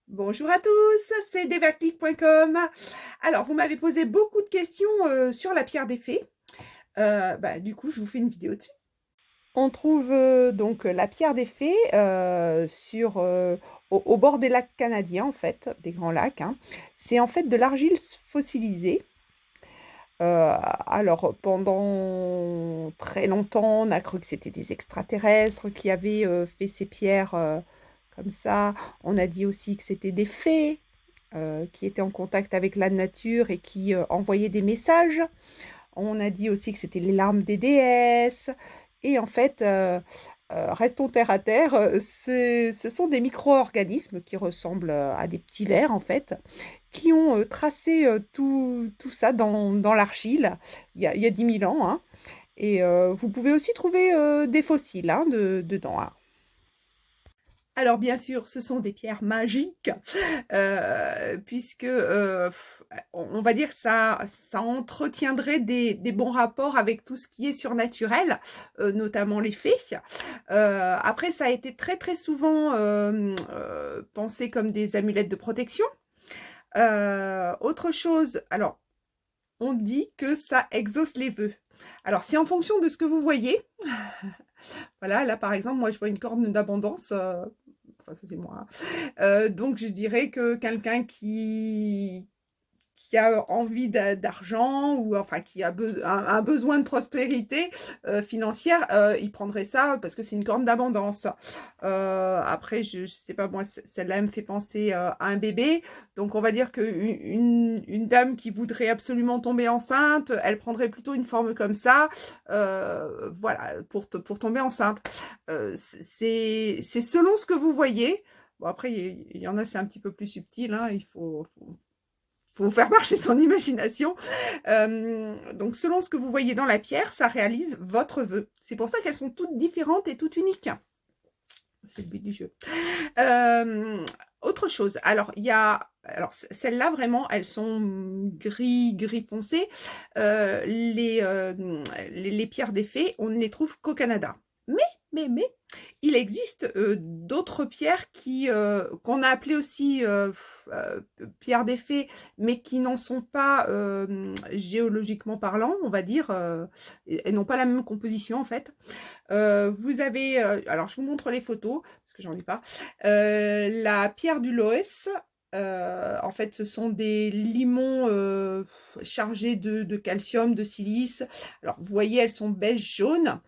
Bonjour à tous, c'est devaclic.com. Alors, vous m'avez posé beaucoup de questions sur la pierre des fées. Du coup, je vous fais une vidéo dessus. On trouve donc la pierre des fées au bord des lacs canadiens, en fait, des grands lacs, hein. C'est en fait de l'argile fossilisée. Alors, pendant très longtemps, on a cru que c'était des extraterrestres qui avaient fait ces pierres comme ça. On a dit aussi que c'était des fées qui étaient en contact avec la nature et qui envoyaient des messages. On a dit aussi que c'était les larmes des déesses. Et en fait, restons terre à terre, ce sont des micro-organismes qui ressemblent à des petits vers, en fait, qui ont tracé tout ça dans l'argile il y a 10 000 ans, hein. Et vous pouvez aussi trouver des fossiles hein, dedans, hein. Alors bien sûr, ce sont des pierres magiques, puisque on va dire que ça entretiendrait des bons rapports avec tout ce qui est surnaturel, notamment les fées. Après, ça a été très très souvent pensé comme des amulettes de protection. Autre chose, alors on dit que ça exauce les vœux. Alors c'est en fonction de ce que vous voyez. Voilà, là par exemple, moi je vois une corne d'abondance. Enfin, ça c'est moi, hein. Donc je dirais que quelqu'un qui a envie d'argent ou enfin qui a un besoin de prospérité financière, il prendrait ça parce que c'est une corne d'abondance. Après, je sais pas, moi, celle-là me fait penser à un bébé. Donc, on va dire qu'une dame qui voudrait absolument tomber enceinte, elle prendrait plutôt une forme comme ça, voilà, pour tomber enceinte. C'est selon ce que vous voyez. Bon, après, il y en a, c'est un petit peu plus subtil, hein, il faut faire marcher son imagination. Donc, selon ce que vous voyez dans la pierre, ça réalise votre vœu. C'est pour ça qu'elles sont toutes différentes et toutes uniques. C'est le but du jeu. Autre chose, alors il y a, alors celles-là vraiment, elles sont gris foncé. Les pierres des fées, on ne les trouve qu'au Canada. Mais, il existe d'autres pierres qu'on a appelées aussi pierres des fées, mais qui n'en sont pas géologiquement parlant, on va dire, et n'ont pas la même composition en fait. Vous avez, alors je vous montre les photos, parce que j'en ai pas. La pierre du Loess, en fait, ce sont des limons chargés de calcium, de silice. Alors, vous voyez, elles sont beige-jaune.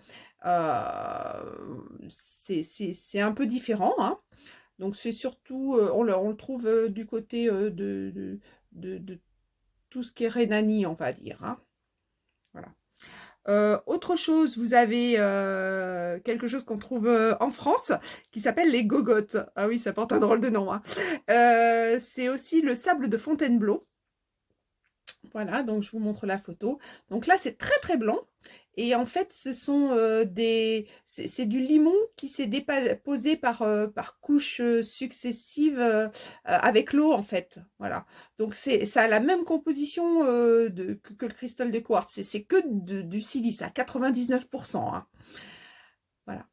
C'est un peu différent, hein. Donc, c'est surtout, on le trouve du côté de tout ce qui est Rhénanie, on va dire, hein. Voilà. Autre chose, vous avez quelque chose qu'on trouve en France qui s'appelle les gogottes. Ah oui, ça porte un drôle de nom, hein. C'est aussi le sable de Fontainebleau. Voilà, donc je vous montre la photo. Donc là, c'est très très blanc. Et en fait, ce sont c'est du limon qui s'est déposé par couches successives avec l'eau, en fait. Voilà. Donc, ça a la même composition que le cristal de quartz. C'est que du silice à 99%, hein. Voilà.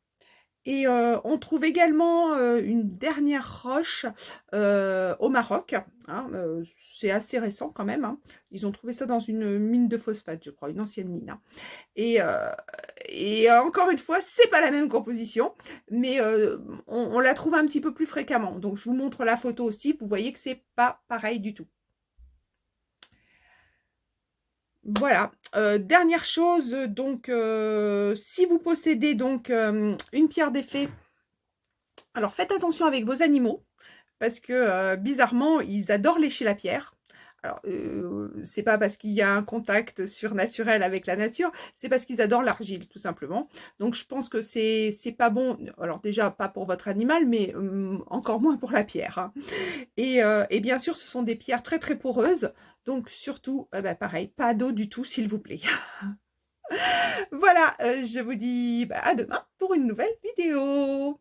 Et on trouve également une dernière roche au Maroc, hein, c'est assez récent quand même, hein. Ils ont trouvé ça dans une mine de phosphate, je crois, une ancienne mine, hein. Et encore une fois, c'est pas la même composition, mais on la trouve un petit peu plus fréquemment. Donc je vous montre la photo aussi, vous voyez que c'est pas pareil du tout. Voilà, dernière chose, donc si vous possédez donc une pierre des fées, alors faites attention avec vos animaux, parce que bizarrement, ils adorent lécher la pierre. Alors, c'est pas parce qu'il y a un contact surnaturel avec la nature, c'est parce qu'ils adorent l'argile, tout simplement. Donc, je pense que c'est pas bon. Alors, déjà, pas pour votre animal, mais encore moins pour la pierre, hein. Et bien sûr, ce sont des pierres très, très poreuses. Donc, surtout, pareil, pas d'eau du tout, s'il vous plaît. Voilà, je vous dis à demain pour une nouvelle vidéo.